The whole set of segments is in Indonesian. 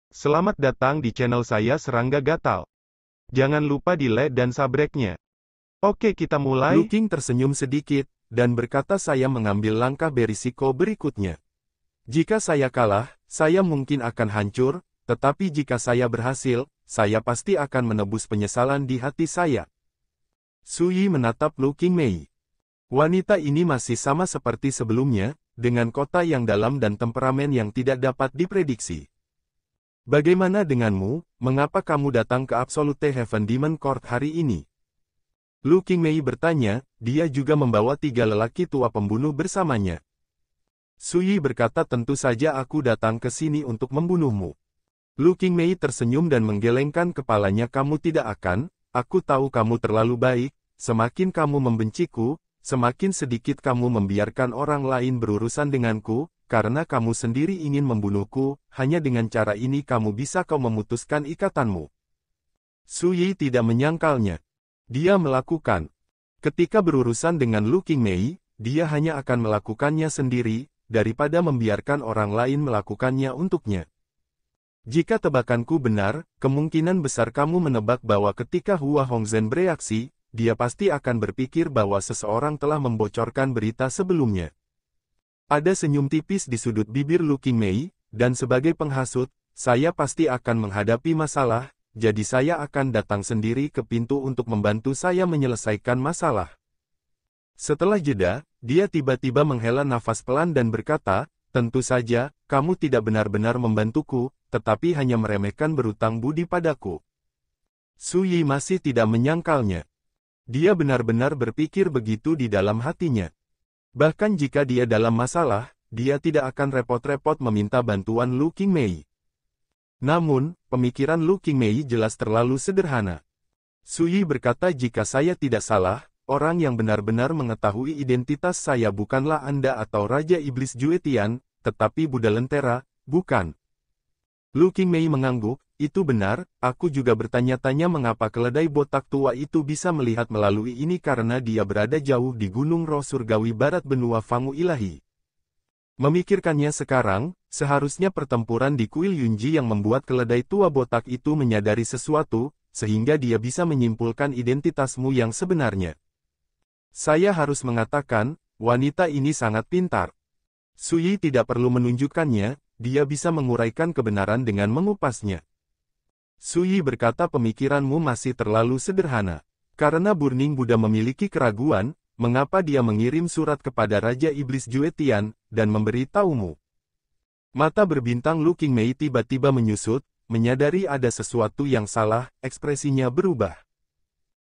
Selamat datang di channel saya Serangga Gatal. Jangan lupa di like dan subscribe-nya. Oke, kita mulai. Lu King tersenyum sedikit, dan berkata saya mengambil langkah berisiko berikutnya. Jika saya kalah, saya mungkin akan hancur, tetapi jika saya berhasil, saya pasti akan menebus penyesalan di hati saya. Su Yi menatap Lu King Mei. Wanita ini masih sama seperti sebelumnya, dengan kota yang dalam dan temperamen yang tidak dapat diprediksi. Bagaimana denganmu, mengapa kamu datang ke Absolute Heaven Demon Court hari ini? Lu King Mei bertanya, dia juga membawa 3 lelaki tua pembunuh bersamanya. Su Yi berkata tentu saja aku datang ke sini untuk membunuhmu. Lu King Mei tersenyum dan menggelengkan kepalanya kamu tidak akan, aku tahu kamu terlalu baik, semakin kamu membenciku, semakin sedikit kamu membiarkan orang lain berurusan denganku, karena kamu sendiri ingin membunuhku, hanya dengan cara ini kamu bisa memutuskan ikatanmu. Su Yi tidak menyangkalnya. Dia melakukan. Ketika berurusan dengan Lu King Mei, dia hanya akan melakukannya sendiri, daripada membiarkan orang lain melakukannya untuknya. Jika tebakanku benar, kemungkinan besar kamu menebak bahwa ketika Hua Hongzhen bereaksi, dia pasti akan berpikir bahwa seseorang telah membocorkan berita sebelumnya. Ada senyum tipis di sudut bibir Lu King Mei, dan sebagai penghasut, saya pasti akan menghadapi masalah, jadi saya akan datang sendiri ke pintu untuk membantu saya menyelesaikan masalah. Setelah jeda, dia tiba-tiba menghela nafas pelan dan berkata, tentu saja, kamu tidak benar-benar membantuku, tetapi hanya meremehkan berutang budi padaku. Su Yi masih tidak menyangkalnya. Dia benar-benar berpikir begitu di dalam hatinya. Bahkan jika dia dalam masalah, dia tidak akan repot-repot meminta bantuan Lu King Mei. Namun, pemikiran Lu King Mei jelas terlalu sederhana. Su Yi berkata jika saya tidak salah, orang yang benar-benar mengetahui identitas saya bukanlah Anda atau Raja Iblis Juetian, tetapi Buddha Lentera, bukan. Lu King Mei mengangguk, itu benar, aku juga bertanya-tanya mengapa keledai botak tua itu bisa melihat melalui ini karena dia berada jauh di Gunung Roh Surgawi Barat benua Fangu Ilahi. Memikirkannya sekarang, seharusnya pertempuran di Kuil Yunji yang membuat keledai tua botak itu menyadari sesuatu, sehingga dia bisa menyimpulkan identitasmu yang sebenarnya. Saya harus mengatakan, wanita ini sangat pintar. Su Yi tidak perlu menunjukkannya, dia bisa menguraikan kebenaran dengan mengupasnya. Su Yi berkata pemikiranmu masih terlalu sederhana. Karena Burning Buddha memiliki keraguan, mengapa dia mengirim surat kepada Raja Iblis Juetian, dan memberitahumu? Mata berbintang Lu King Mei tiba-tiba menyusut, menyadari ada sesuatu yang salah, ekspresinya berubah.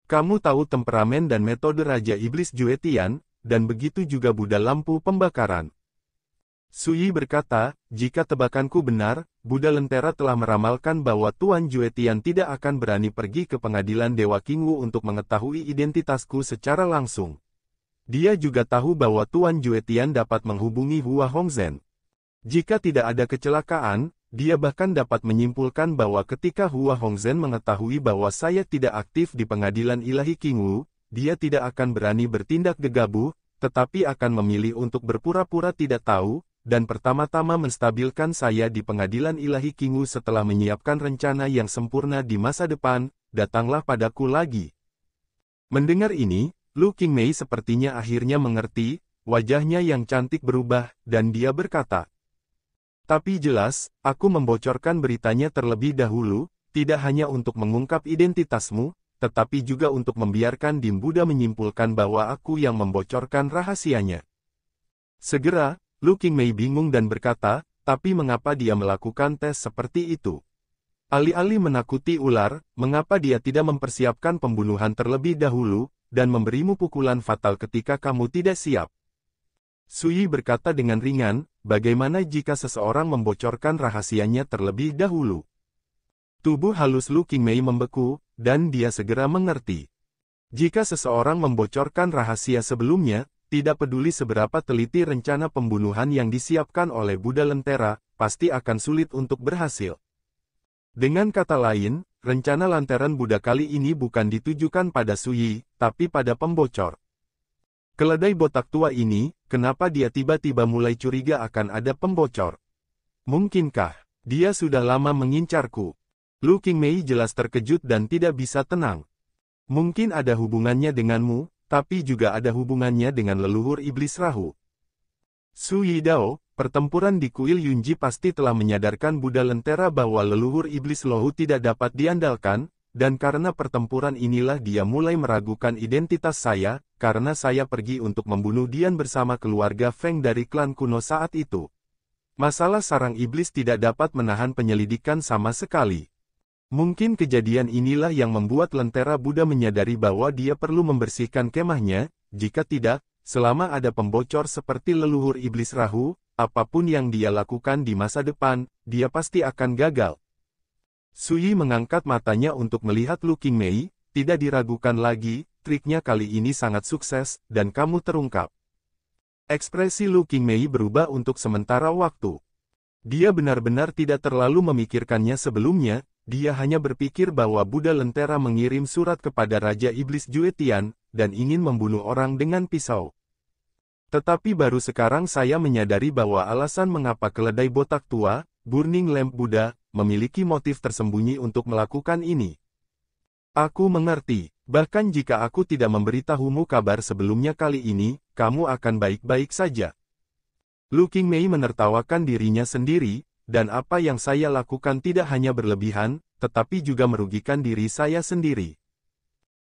Kamu tahu temperamen dan metode Raja Iblis Juetian, dan begitu juga Buddha lampu pembakaran. Su Yi berkata, jika tebakanku benar, Buddha Lentera telah meramalkan bahwa Tuan Juetian tidak akan berani pergi ke pengadilan Dewa Qingwu untuk mengetahui identitasku secara langsung. Dia juga tahu bahwa Tuan Juetian dapat menghubungi Hua Hongzhen. Jika tidak ada kecelakaan, dia bahkan dapat menyimpulkan bahwa ketika Hua Hongzhen mengetahui bahwa saya tidak aktif di pengadilan Ilahi Qingwu, dia tidak akan berani bertindak gegabah, tetapi akan memilih untuk berpura-pura tidak tahu, dan pertama-tama menstabilkan saya di pengadilan Ilahi Qingwu setelah menyiapkan rencana yang sempurna di masa depan, datanglah padaku lagi. Mendengar ini, Lu King Mei sepertinya akhirnya mengerti, wajahnya yang cantik berubah, dan dia berkata, tapi jelas, aku membocorkan beritanya terlebih dahulu, tidak hanya untuk mengungkap identitasmu, tetapi juga untuk membiarkan Dim Buddha menyimpulkan bahwa aku yang membocorkan rahasianya. Segera, Lu King Mei bingung dan berkata, tapi mengapa dia melakukan tes seperti itu? Alih-alih menakuti ular, mengapa dia tidak mempersiapkan pembunuhan terlebih dahulu, dan memberimu pukulan fatal ketika kamu tidak siap? Su Yi berkata dengan ringan, bagaimana jika seseorang membocorkan rahasianya terlebih dahulu? Tubuh halus Lu King Mei membeku, dan dia segera mengerti. Jika seseorang membocorkan rahasia sebelumnya, tidak peduli seberapa teliti rencana pembunuhan yang disiapkan oleh Buddha Lentera, pasti akan sulit untuk berhasil. Dengan kata lain, rencana lantaran Buddha kali ini bukan ditujukan pada Su Yi, tapi pada pembocor. Keledai botak tua ini, kenapa dia tiba-tiba mulai curiga akan ada pembocor? Mungkinkah Dia sudah lama mengincarku. Lu Qingmei jelas terkejut dan tidak bisa tenang. Mungkin ada hubungannya denganmu, tapi juga ada hubungannya dengan leluhur iblis Rahu. Su Yidao, pertempuran di kuil Yunji pasti telah menyadarkan Buddha Lentera bahwa leluhur iblis Lohu tidak dapat diandalkan, dan karena pertempuran inilah dia mulai meragukan identitas saya, karena saya pergi untuk membunuh Dian bersama keluarga Feng dari klan kuno saat itu. Masalah sarang iblis tidak dapat menahan penyelidikan sama sekali. Mungkin kejadian inilah yang membuat Lentera Buddha menyadari bahwa dia perlu membersihkan kemahnya, jika tidak, selama ada pembocor seperti leluhur iblis Rahu, apapun yang dia lakukan di masa depan, dia pasti akan gagal. Suyi mengangkat matanya untuk melihat Lu Qingmei, tidak diragukan lagi, triknya kali ini sangat sukses, dan kamu terungkap. Ekspresi Lu Qingmei berubah untuk sementara waktu. Dia benar-benar tidak terlalu memikirkannya sebelumnya, dia hanya berpikir bahwa Buddha Lentera mengirim surat kepada Raja Iblis Juetian, dan ingin membunuh orang dengan pisau. Tetapi baru sekarang saya menyadari bahwa alasan mengapa keledai botak tua, Burning Lamp Buddha, memiliki motif tersembunyi untuk melakukan ini. Aku mengerti, bahkan jika aku tidak memberitahumu kabar sebelumnya kali ini, kamu akan baik-baik saja. Lu Qingmei menertawakan dirinya sendiri, dan apa yang saya lakukan tidak hanya berlebihan, tetapi juga merugikan diri saya sendiri.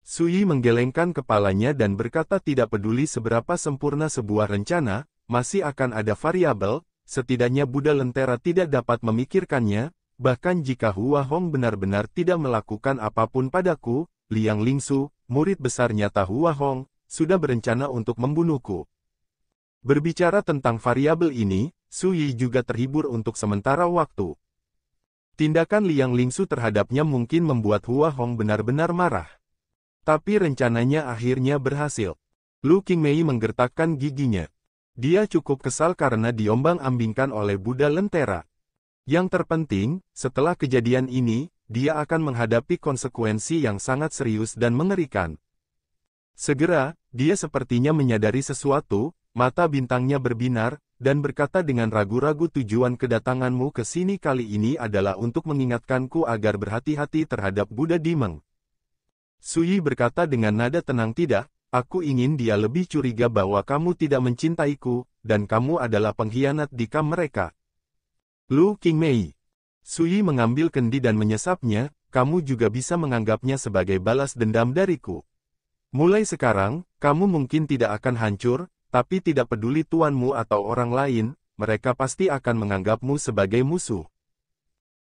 Suyi menggelengkan kepalanya dan berkata tidak peduli seberapa sempurna sebuah rencana, masih akan ada variabel, setidaknya Buddha Lentera tidak dapat memikirkannya, bahkan jika Hua Hong benar-benar tidak melakukan apapun padaku, Liang Lingsu, murid besar nyata Hua Hong, sudah berencana untuk membunuhku. Berbicara tentang variabel ini, Suyi juga terhibur untuk sementara waktu. Tindakan Liang Lingsu terhadapnya mungkin membuat Hua Hong benar-benar marah. Tapi rencananya akhirnya berhasil. Lu Qingmei menggertakkan giginya. Dia cukup kesal karena diombang-ambingkan oleh Buddha Lentera. Yang terpenting, setelah kejadian ini, dia akan menghadapi konsekuensi yang sangat serius dan mengerikan. Segera, dia sepertinya menyadari sesuatu, mata bintangnya berbinar, dan berkata dengan ragu-ragu tujuan kedatanganmu ke sini kali ini adalah untuk mengingatkanku agar berhati-hati terhadap Buddha Dimeng. Suyi berkata dengan nada tenang tidak, aku ingin dia lebih curiga bahwa kamu tidak mencintaiku, dan kamu adalah pengkhianat di kamp mereka. Lu Qingmei. Suyi mengambil kendi dan menyesapnya, kamu juga bisa menganggapnya sebagai balas dendam dariku. Mulai sekarang, kamu mungkin tidak akan hancur, tapi tidak peduli tuanmu atau orang lain, mereka pasti akan menganggapmu sebagai musuh.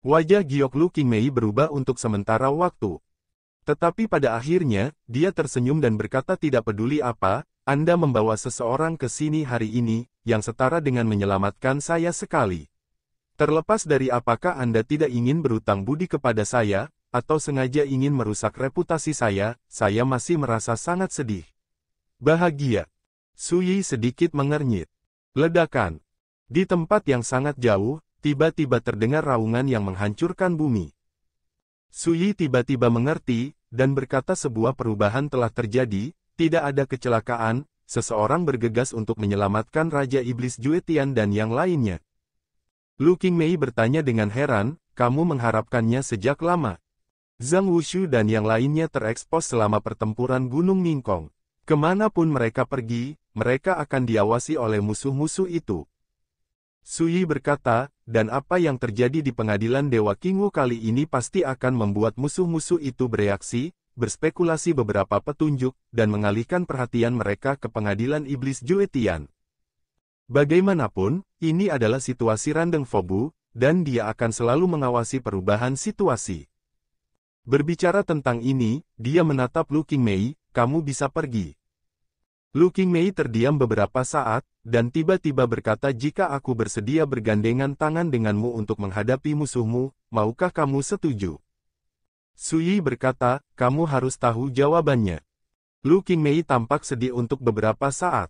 Wajah giok Lu Qingmei berubah untuk sementara waktu. Tetapi pada akhirnya, dia tersenyum dan berkata tidak peduli apa, Anda membawa seseorang ke sini hari ini, yang setara dengan menyelamatkan saya sekali. Terlepas dari apakah Anda tidak ingin berutang budi kepada saya, atau sengaja ingin merusak reputasi saya masih merasa sangat sedih. Bahagia. Suyi sedikit mengernyit. Ledakan. Di tempat yang sangat jauh, tiba-tiba terdengar raungan yang menghancurkan bumi. Suyi tiba-tiba mengerti, dan berkata sebuah perubahan telah terjadi, tidak ada kecelakaan, seseorang bergegas untuk menyelamatkan Raja Iblis Juetian dan yang lainnya. Lu Qingmei bertanya dengan heran, kamu mengharapkannya sejak lama. Zhang Wushu dan yang lainnya terekspos selama pertempuran Gunung Ningkong. Kemanapun mereka pergi, mereka akan diawasi oleh musuh-musuh itu. Suyi berkata, dan apa yang terjadi di pengadilan Dewa Qingwu kali ini pasti akan membuat musuh-musuh itu bereaksi, berspekulasi beberapa petunjuk, dan mengalihkan perhatian mereka ke pengadilan Iblis Juetian. Bagaimanapun, ini adalah situasi Randeng Fobu, dan dia akan selalu mengawasi perubahan situasi. Berbicara tentang ini, dia menatap Lu Qingmei, kamu bisa pergi. Lu Qingmei terdiam beberapa saat, dan tiba-tiba berkata jika aku bersedia bergandengan tangan denganmu untuk menghadapi musuhmu, maukah kamu setuju? Suyi berkata, kamu harus tahu jawabannya. Lu Qingmei tampak sedih untuk beberapa saat.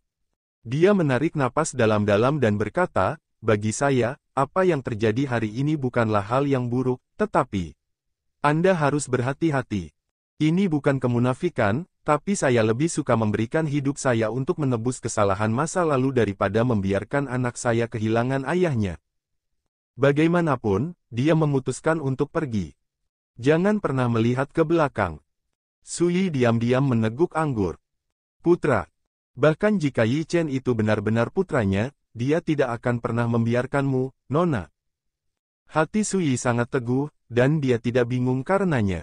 Dia menarik napas dalam-dalam dan berkata, bagi saya, apa yang terjadi hari ini bukanlah hal yang buruk, tetapi Anda harus berhati-hati. Ini bukan kemunafikan, tapi saya lebih suka memberikan hidup saya untuk menebus kesalahan masa lalu daripada membiarkan anak saya kehilangan ayahnya. Bagaimanapun, dia memutuskan untuk pergi. Jangan pernah melihat ke belakang. Su Yi diam-diam meneguk anggur. Putra. Bahkan jika Yi Chen itu benar-benar putranya, dia tidak akan pernah membiarkanmu, Nona. Hati Su Yi sangat teguh, dan dia tidak bingung karenanya.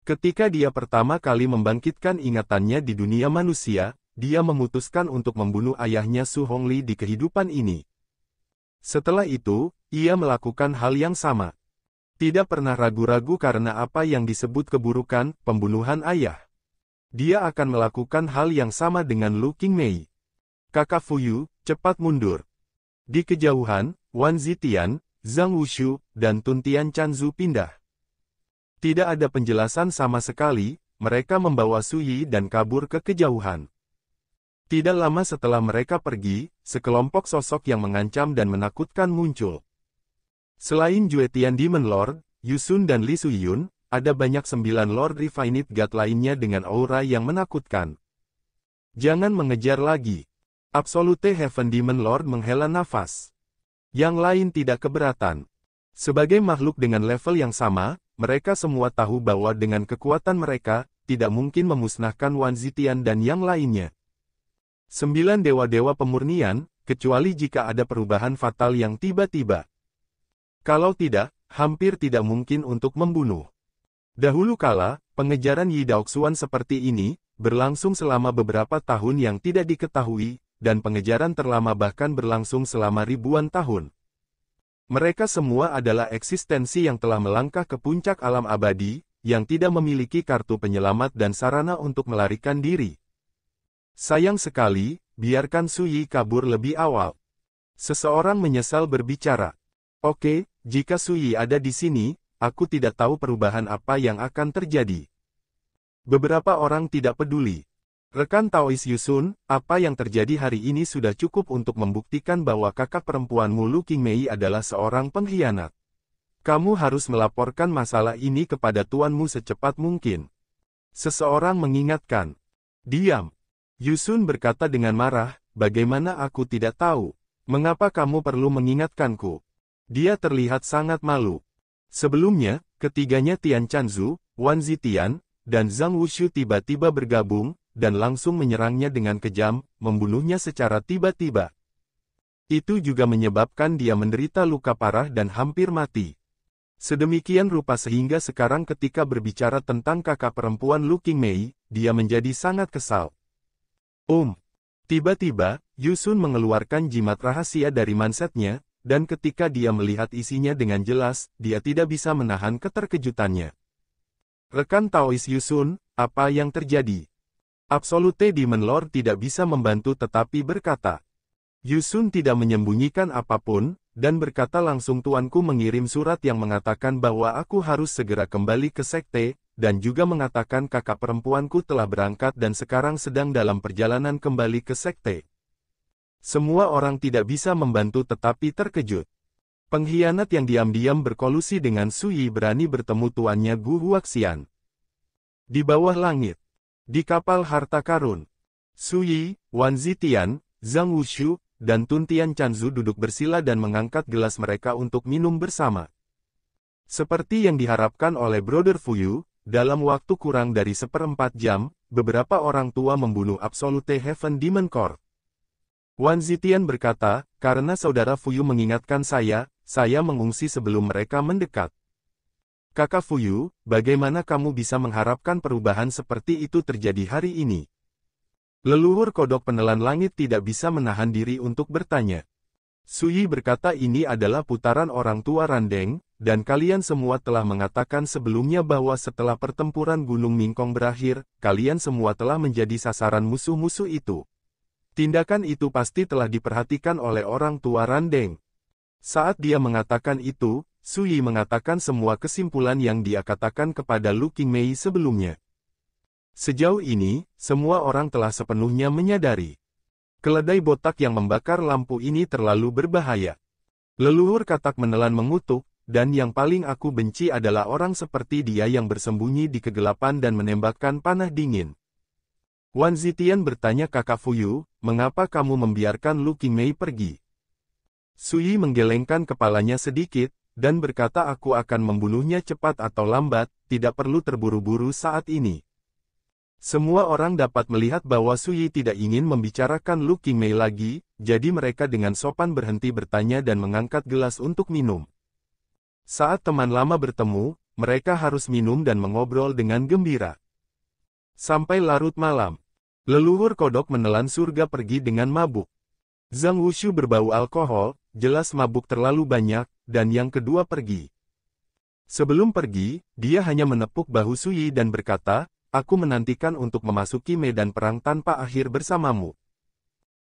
Ketika dia pertama kali membangkitkan ingatannya di dunia manusia, dia memutuskan untuk membunuh ayahnya Su Hongli di kehidupan ini. Setelah itu, ia melakukan hal yang sama. Tidak pernah ragu-ragu karena apa yang disebut keburukan, pembunuhan ayah. Dia akan melakukan hal yang sama dengan Lu Qingmei. Kakak Fuyu, cepat mundur. Di kejauhan, Wan Zitian, Zhang Wushu, dan Tun Tian Chanzu pindah. Tidak ada penjelasan sama sekali, mereka membawa Su Yi dan kabur ke kejauhan. Tidak lama setelah mereka pergi, sekelompok sosok yang mengancam dan menakutkan muncul. Selain Juetian Demon Lord, Yusun dan Li Suyun, ada banyak 9 Lord Refinite God lainnya dengan aura yang menakutkan. Jangan mengejar lagi. Absolute Heaven Demon Lord menghela nafas. Yang lain tidak keberatan. Sebagai makhluk dengan level yang sama, mereka semua tahu bahwa dengan kekuatan mereka, tidak mungkin memusnahkan Wan Zitian dan yang lainnya. 9 dewa-dewa pemurnian, kecuali jika ada perubahan fatal yang tiba-tiba. Kalau tidak, hampir tidak mungkin untuk membunuh. Dahulu kala, pengejaran Yi Daoxuan seperti ini, berlangsung selama beberapa tahun yang tidak diketahui, dan pengejaran terlama bahkan berlangsung selama ribuan tahun. Mereka semua adalah eksistensi yang telah melangkah ke puncak alam abadi, yang tidak memiliki kartu penyelamat dan sarana untuk melarikan diri. Sayang sekali, biarkan Su Yi kabur lebih awal. Seseorang menyesal berbicara. Oke, jika Su Yi ada di sini, aku tidak tahu perubahan apa yang akan terjadi. Beberapa orang tidak peduli. Rekan Taois Yusun, apa yang terjadi hari ini sudah cukup untuk membuktikan bahwa kakak perempuanmu Lu Qingmei adalah seorang pengkhianat. Kamu harus melaporkan masalah ini kepada tuanmu secepat mungkin. Seseorang mengingatkan. Diam. Yusun berkata dengan marah, bagaimana aku tidak tahu? Mengapa kamu perlu mengingatkanku? Dia terlihat sangat malu. Sebelumnya, ketiganya Tian Chanzu, Wan Zitian, dan Zhang Wushu tiba-tiba bergabung, dan langsung menyerangnya dengan kejam, membunuhnya secara tiba-tiba. Itu juga menyebabkan dia menderita luka parah dan hampir mati. Sedemikian rupa sehingga sekarang ketika berbicara tentang kakak perempuan Lu Qingmei, dia menjadi sangat kesal. Tiba-tiba, Yusun mengeluarkan jimat rahasia dari mansetnya, dan ketika dia melihat isinya dengan jelas, dia tidak bisa menahan keterkejutannya. Rekan Taois Yusun, apa yang terjadi? Absolute Demon Lord tidak bisa membantu tetapi berkata. Yusun tidak menyembunyikan apapun, dan berkata langsung tuanku mengirim surat yang mengatakan bahwa aku harus segera kembali ke sekte, dan juga mengatakan kakak perempuanku telah berangkat dan sekarang sedang dalam perjalanan kembali ke sekte. Semua orang tidak bisa membantu tetapi terkejut. Pengkhianat yang diam-diam berkolusi dengan Su Yi berani bertemu tuannya Gu Huaxian. Di bawah langit. Di kapal harta karun. Su Yi, Wan Zitian, Zhang Wushu, dan Tun Tian Chanzu duduk bersila dan mengangkat gelas mereka untuk minum bersama. Seperti yang diharapkan oleh Brother Fuyu, dalam waktu kurang dari 1/4 jam, beberapa orang tua membunuh Absolute Heaven Demon Core. Wan Zitian berkata, karena saudara Fuyu mengingatkan saya mengungsi sebelum mereka mendekat. Kakak Fuyu, bagaimana kamu bisa mengharapkan perubahan seperti itu terjadi hari ini? Leluhur kodok penelan langit tidak bisa menahan diri untuk bertanya. Su Yi berkata ini adalah putaran orang tua Randeng, dan kalian semua telah mengatakan sebelumnya bahwa setelah pertempuran Gunung Mingkong berakhir, kalian semua telah menjadi sasaran musuh-musuh itu. Tindakan itu pasti telah diperhatikan oleh orang tua Randeng. Saat dia mengatakan itu, Su Yi mengatakan semua kesimpulan yang dia katakan kepada Lu Qingmei sebelumnya. Sejauh ini, semua orang telah sepenuhnya menyadari. Keledai botak yang membakar lampu ini terlalu berbahaya. Leluhur katak menelan mengutuk, dan yang paling aku benci adalah orang seperti dia yang bersembunyi di kegelapan dan menembakkan panah dingin. Wan Zitian bertanya kakak Fuyu, mengapa kamu membiarkan Lu Qingmei pergi? Sui menggelengkan kepalanya sedikit, dan berkata aku akan membunuhnya cepat atau lambat, tidak perlu terburu-buru saat ini. Semua orang dapat melihat bahwa Sui tidak ingin membicarakan Lu Qingmei lagi, jadi mereka dengan sopan berhenti bertanya dan mengangkat gelas untuk minum. Saat teman lama bertemu, mereka harus minum dan mengobrol dengan gembira. Sampai larut malam, leluhur kodok menelan surga pergi dengan mabuk. Zhang Wushu berbau alkohol, jelas mabuk terlalu banyak, dan yang kedua pergi. Sebelum pergi, dia hanya menepuk bahu Sui dan berkata, aku menantikan untuk memasuki medan perang tanpa akhir bersamamu.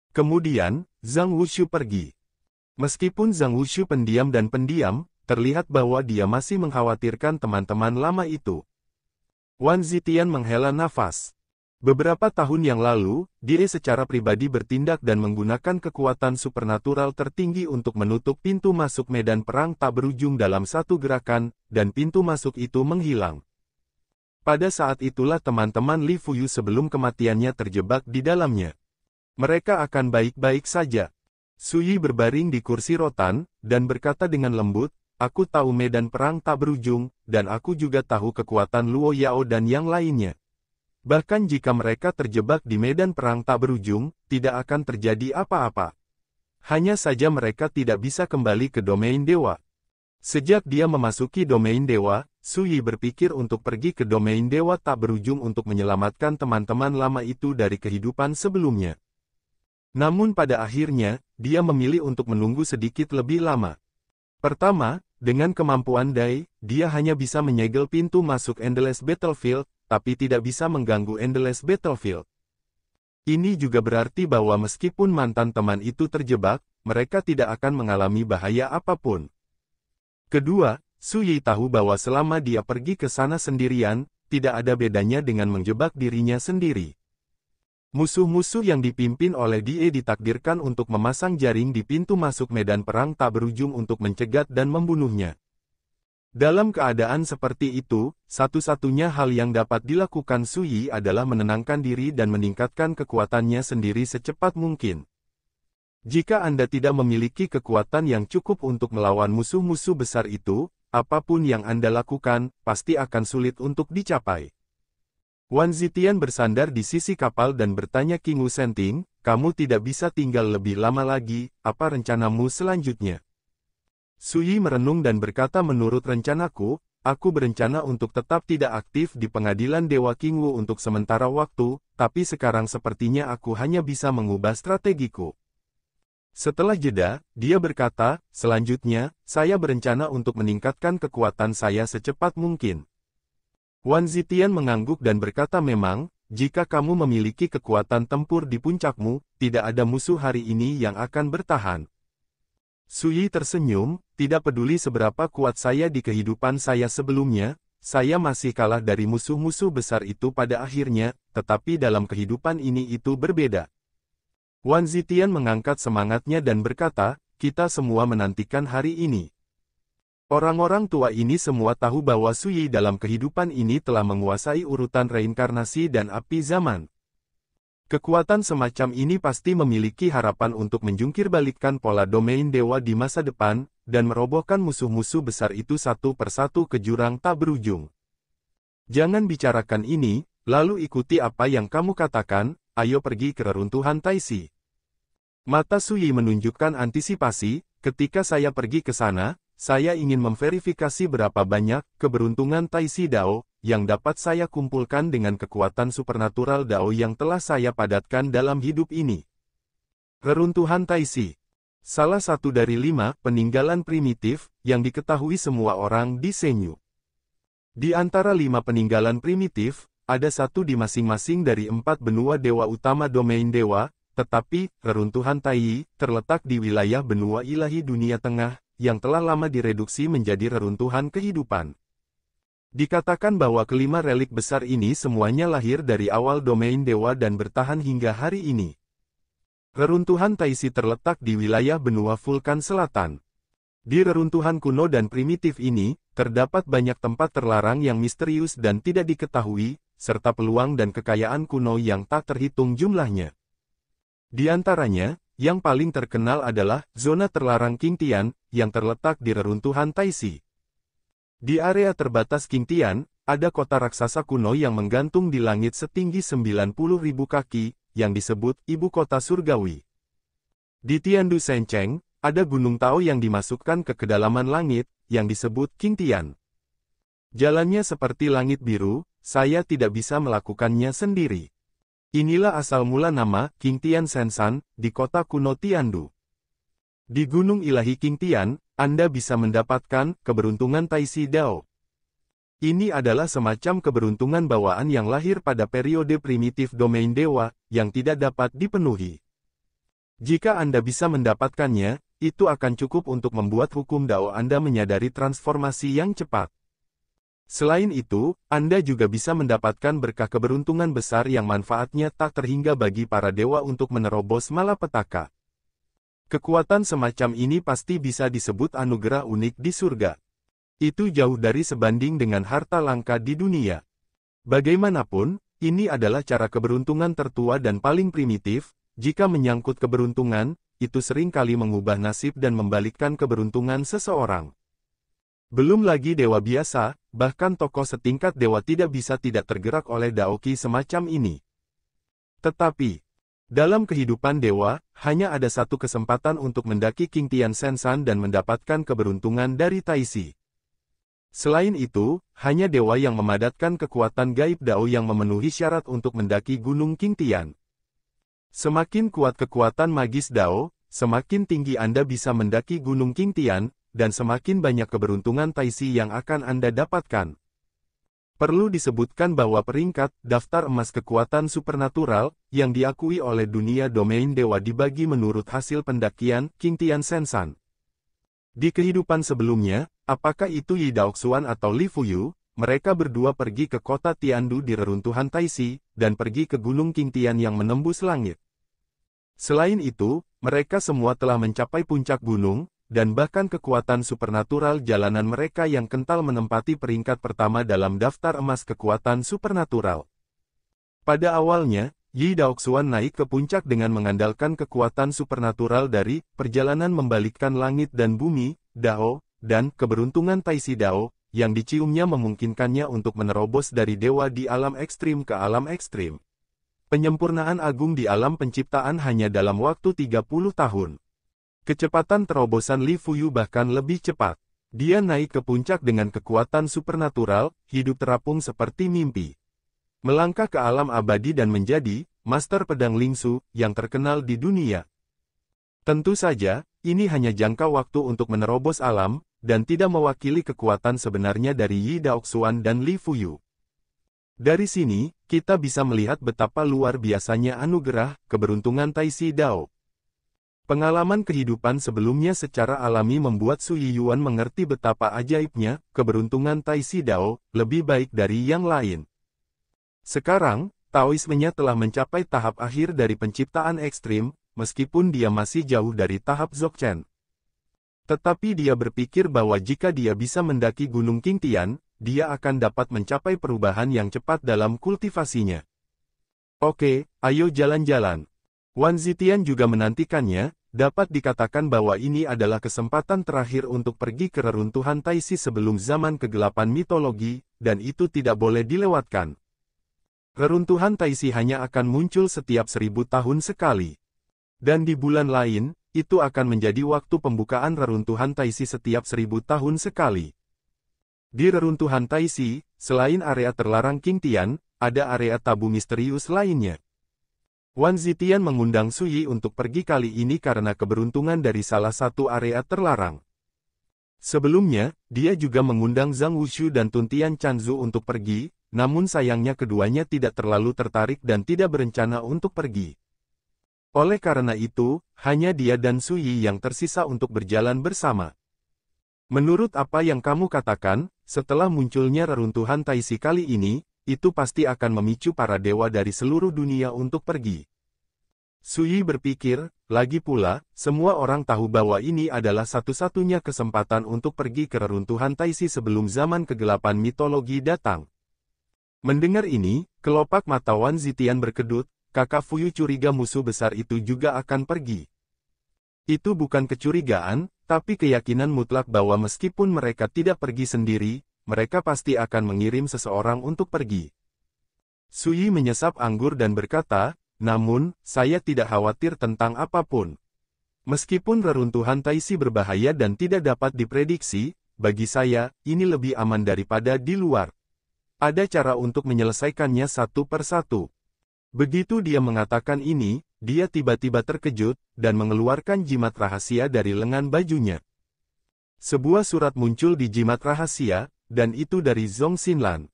Kemudian, Zhang Wushu pergi. Meskipun Zhang Wushu pendiam dan pendiam, terlihat bahwa dia masih mengkhawatirkan teman-teman lama itu. Wan Zitian menghela nafas. Beberapa tahun yang lalu, dia secara pribadi bertindak dan menggunakan kekuatan supernatural tertinggi untuk menutup pintu masuk medan perang tak berujung dalam satu gerakan, dan pintu masuk itu menghilang. Pada saat itulah teman-teman Li Fuyu sebelum kematiannya terjebak di dalamnya. Mereka akan baik-baik saja. Sui berbaring di kursi rotan, dan berkata dengan lembut, aku tahu medan perang tak berujung, dan aku juga tahu kekuatan Luo Yao dan yang lainnya. Bahkan jika mereka terjebak di medan perang tak berujung, tidak akan terjadi apa-apa. Hanya saja mereka tidak bisa kembali ke domain dewa. Sejak dia memasuki domain dewa, Sui berpikir untuk pergi ke domain dewa tak berujung untuk menyelamatkan teman-teman lama itu dari kehidupan sebelumnya. Namun pada akhirnya, dia memilih untuk menunggu sedikit lebih lama. Pertama, dengan kemampuan Dai, dia hanya bisa menyegel pintu masuk Endless Battlefield, tapi tidak bisa mengganggu Endless Battlefield. Ini juga berarti bahwa meskipun mantan teman itu terjebak, mereka tidak akan mengalami bahaya apapun. Kedua, Sui tahu bahwa selama dia pergi ke sana sendirian, tidak ada bedanya dengan menjebak dirinya sendiri. Musuh-musuh yang dipimpin oleh dia ditakdirkan untuk memasang jaring di pintu masuk medan perang tak berujung untuk mencegat dan membunuhnya. Dalam keadaan seperti itu, satu-satunya hal yang dapat dilakukan Sui adalah menenangkan diri dan meningkatkan kekuatannya sendiri secepat mungkin. Jika Anda tidak memiliki kekuatan yang cukup untuk melawan musuh-musuh besar itu, apapun yang Anda lakukan, pasti akan sulit untuk dicapai. Wan Zitian bersandar di sisi kapal dan bertanya King Wu Senting, kamu tidak bisa tinggal lebih lama lagi, apa rencanamu selanjutnya? Sui merenung dan berkata menurut rencanaku, aku berencana untuk tetap tidak aktif di pengadilan Dewa King Wu untuk sementara waktu, tapi sekarang sepertinya aku hanya bisa mengubah strategiku. Setelah jeda, dia berkata, selanjutnya, saya berencana untuk meningkatkan kekuatan saya secepat mungkin. Wan Zitian mengangguk dan berkata memang, jika kamu memiliki kekuatan tempur di puncakmu, tidak ada musuh hari ini yang akan bertahan. Sui tersenyum, tidak peduli seberapa kuat saya di kehidupan saya sebelumnya, saya masih kalah dari musuh-musuh besar itu pada akhirnya, tetapi dalam kehidupan ini itu berbeda. Wan Zitian mengangkat semangatnya dan berkata, kita semua menantikan hari ini. Orang-orang tua ini semua tahu bahwa Sui dalam kehidupan ini telah menguasai urutan reinkarnasi dan api zaman. Kekuatan semacam ini pasti memiliki harapan untuk menjungkirbalikkan pola domain dewa di masa depan, dan merobohkan musuh-musuh besar itu satu persatu ke jurang tak berujung. Jangan bicarakan ini, lalu ikuti apa yang kamu katakan, ayo pergi ke reruntuhan Taisi. Mata Sui menunjukkan antisipasi, ketika saya pergi ke sana, saya ingin memverifikasi berapa banyak keberuntungan Taisi Dao yang dapat saya kumpulkan dengan kekuatan supernatural Dao yang telah saya padatkan dalam hidup ini. Reruntuhan Taisi, salah satu dari 5 peninggalan primitif yang diketahui semua orang di Senyu. Di antara 5 peninggalan primitif, ada satu di masing-masing dari 4 benua dewa utama domain dewa, tetapi reruntuhan Tai terletak di wilayah benua ilahi dunia tengah, yang telah lama direduksi menjadi reruntuhan kehidupan. Dikatakan bahwa kelima relik besar ini semuanya lahir dari awal domain dewa dan bertahan hingga hari ini. Reruntuhan Taisi terletak di wilayah benua vulkan selatan. Di reruntuhan kuno dan primitif ini, terdapat banyak tempat terlarang yang misterius dan tidak diketahui, serta peluang dan kekayaan kuno yang tak terhitung jumlahnya. Di antaranya, yang paling terkenal adalah zona terlarang Qingtian, yang terletak di reruntuhan Taixi. Di area terbatas Qingtian, ada kota raksasa kuno yang menggantung di langit setinggi 90.000 kaki, yang disebut Ibu Kota Surgawi. Di Tiandu Shenceng, ada Gunung Tao yang dimasukkan ke kedalaman langit, yang disebut Qingtian. Jalannya seperti langit biru, saya tidak bisa melakukannya sendiri. Inilah asal mula nama Qingtian Senshan di kota kuno Tiandu. Di Gunung Ilahi Qingtian, Anda bisa mendapatkan keberuntungan Taixi Dao. Ini adalah semacam keberuntungan bawaan yang lahir pada periode primitif domain dewa, yang tidak dapat dipenuhi. Jika Anda bisa mendapatkannya, itu akan cukup untuk membuat hukum Dao Anda menyadari transformasi yang cepat. Selain itu, Anda juga bisa mendapatkan berkah keberuntungan besar yang manfaatnya tak terhingga bagi para dewa untuk menerobos malapetaka. Kekuatan semacam ini pasti bisa disebut anugerah unik di surga. Itu jauh dari sebanding dengan harta langka di dunia. Bagaimanapun, ini adalah cara keberuntungan tertua dan paling primitif. Jika menyangkut keberuntungan, itu sering kali mengubah nasib dan membalikkan keberuntungan seseorang. Belum lagi dewa biasa, bahkan tokoh setingkat dewa tidak bisa tidak tergerak oleh daoki semacam ini. Tetapi, dalam kehidupan dewa, hanya ada satu kesempatan untuk mendaki Qingtian Senshan dan mendapatkan keberuntungan dari Taixi. Selain itu, hanya dewa yang memadatkan kekuatan gaib Dao yang memenuhi syarat untuk mendaki Gunung Qingtian. Semakin kuat kekuatan magis Dao, semakin tinggi Anda bisa mendaki Gunung Qingtian, dan semakin banyak keberuntungan Taixi yang akan Anda dapatkan. Perlu disebutkan bahwa peringkat daftar emas kekuatan supernatural yang diakui oleh dunia domain dewa dibagi menurut hasil pendakian Qingtian Senshan. Di kehidupan sebelumnya, apakah itu Yi Daoxuan atau Li Fuyu, mereka berdua pergi ke kota Tiandu di reruntuhan Taixi, dan pergi ke Gunung Qingtian yang menembus langit. Selain itu, mereka semua telah mencapai puncak gunung, dan bahkan kekuatan supernatural jalanan mereka yang kental menempati peringkat pertama dalam daftar emas kekuatan supernatural. Pada awalnya, Yi Daoxuan naik ke puncak dengan mengandalkan kekuatan supernatural dari perjalanan membalikkan langit dan bumi, Dao, dan keberuntungan Taixi Dao, yang diciumnya memungkinkannya untuk menerobos dari dewa di alam ekstrim ke alam ekstrim. Penyempurnaan agung di alam penciptaan hanya dalam waktu 30 tahun. Kecepatan terobosan Li Fuyu bahkan lebih cepat. Dia naik ke puncak dengan kekuatan supernatural, hidup terapung seperti mimpi. Melangkah ke alam abadi dan menjadi Master Pedang Lingsu yang terkenal di dunia. Tentu saja, ini hanya jangka waktu untuk menerobos alam, dan tidak mewakili kekuatan sebenarnya dari Yi Daoxuan dan Li Fuyu. Dari sini, kita bisa melihat betapa luar biasanya anugerah keberuntungan Taixi Dao. Pengalaman kehidupan sebelumnya secara alami membuat Su Yiyuan mengerti betapa ajaibnya keberuntungan Taixi Dao, lebih baik dari yang lain. Sekarang, Taoismenya telah mencapai tahap akhir dari penciptaan ekstrim, meskipun dia masih jauh dari tahap Dzogchen. Tetapi dia berpikir bahwa jika dia bisa mendaki Gunung Qingtian, dia akan dapat mencapai perubahan yang cepat dalam kultivasinya. Oke, ayo jalan-jalan. Wan Zitian juga menantikannya. Dapat dikatakan bahwa ini adalah kesempatan terakhir untuk pergi ke reruntuhan Taixi sebelum zaman kegelapan mitologi, dan itu tidak boleh dilewatkan. Reruntuhan Taixi hanya akan muncul setiap 1000 tahun sekali. Dan di bulan lain, itu akan menjadi waktu pembukaan reruntuhan Taixi setiap 1000 tahun sekali. Di reruntuhan Taixi, selain area terlarang Qingtian, ada area tabu misterius lainnya. Wan Zitian mengundang Su Yi untuk pergi kali ini karena keberuntungan dari salah satu area terlarang. Sebelumnya, dia juga mengundang Zhang Wushu dan Tuntian Chanzu untuk pergi, namun sayangnya keduanya tidak terlalu tertarik dan tidak berencana untuk pergi. Oleh karena itu, hanya dia dan Su Yi yang tersisa untuk berjalan bersama. Menurut apa yang kamu katakan, setelah munculnya reruntuhan Taixi kali ini, itu pasti akan memicu para dewa dari seluruh dunia untuk pergi. Su Yi berpikir, lagi pula, semua orang tahu bahwa ini adalah satu-satunya kesempatan untuk pergi ke reruntuhan Taixi sebelum zaman kegelapan mitologi datang. Mendengar ini, kelopak mata Wan Zitian berkedut, kakak Fuyu curiga musuh besar itu juga akan pergi. Itu bukan kecurigaan, tapi keyakinan mutlak bahwa meskipun mereka tidak pergi sendiri, mereka pasti akan mengirim seseorang untuk pergi. Su Yi menyesap anggur dan berkata, namun, saya tidak khawatir tentang apapun. Meskipun reruntuhan Taixi berbahaya dan tidak dapat diprediksi, bagi saya, ini lebih aman daripada di luar. Ada cara untuk menyelesaikannya satu persatu. Begitu dia mengatakan ini, dia tiba-tiba terkejut, dan mengeluarkan jimat rahasia dari lengan bajunya. Sebuah surat muncul di jimat rahasia, dan itu dari Zhong Xinlan.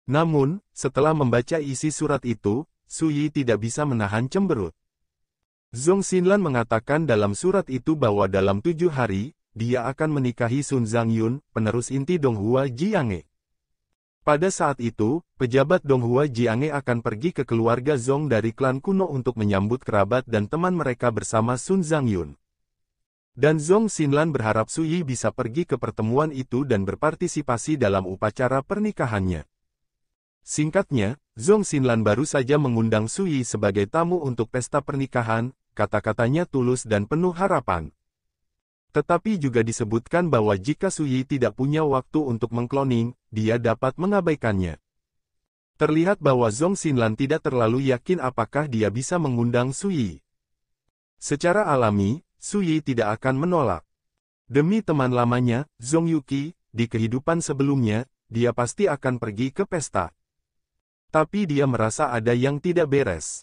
Namun, setelah membaca isi surat itu, Su Yi tidak bisa menahan cemberut. Zhong Xinlan mengatakan dalam surat itu bahwa dalam 7 hari, dia akan menikahi Sun Zhangyun, penerus inti Donghua Jianghe. Pada saat itu, pejabat Donghua Jianghe akan pergi ke keluarga Zhong dari klan kuno untuk menyambut kerabat dan teman mereka bersama Sun Zhangyun. Dan Zhong Xinlan berharap Su Yi bisa pergi ke pertemuan itu dan berpartisipasi dalam upacara pernikahannya. Singkatnya, Zhong Xinlan baru saja mengundang Su Yi sebagai tamu untuk pesta pernikahan, kata-katanya tulus dan penuh harapan. Tetapi juga disebutkan bahwa jika Su Yi tidak punya waktu untuk mengkloning, dia dapat mengabaikannya. Terlihat bahwa Zhong Xinlan tidak terlalu yakin apakah dia bisa mengundang Su Yi. Secara alami, Su Yi tidak akan menolak. Demi teman lamanya, Zhong Yuqi, di kehidupan sebelumnya, dia pasti akan pergi ke pesta. Tapi dia merasa ada yang tidak beres.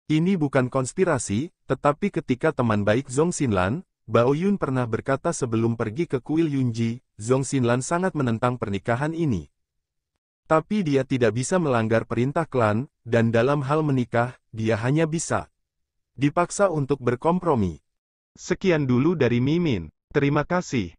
Ini bukan konspirasi, tetapi ketika teman baik Zhong Xinlan, Bao Yun pernah berkata sebelum pergi ke kuil Yunji, Zhong Xinlan sangat menentang pernikahan ini. Tapi dia tidak bisa melanggar perintah klan, dan dalam hal menikah, dia hanya bisa dipaksa untuk berkompromi. Sekian dulu dari Mimin. Terima kasih.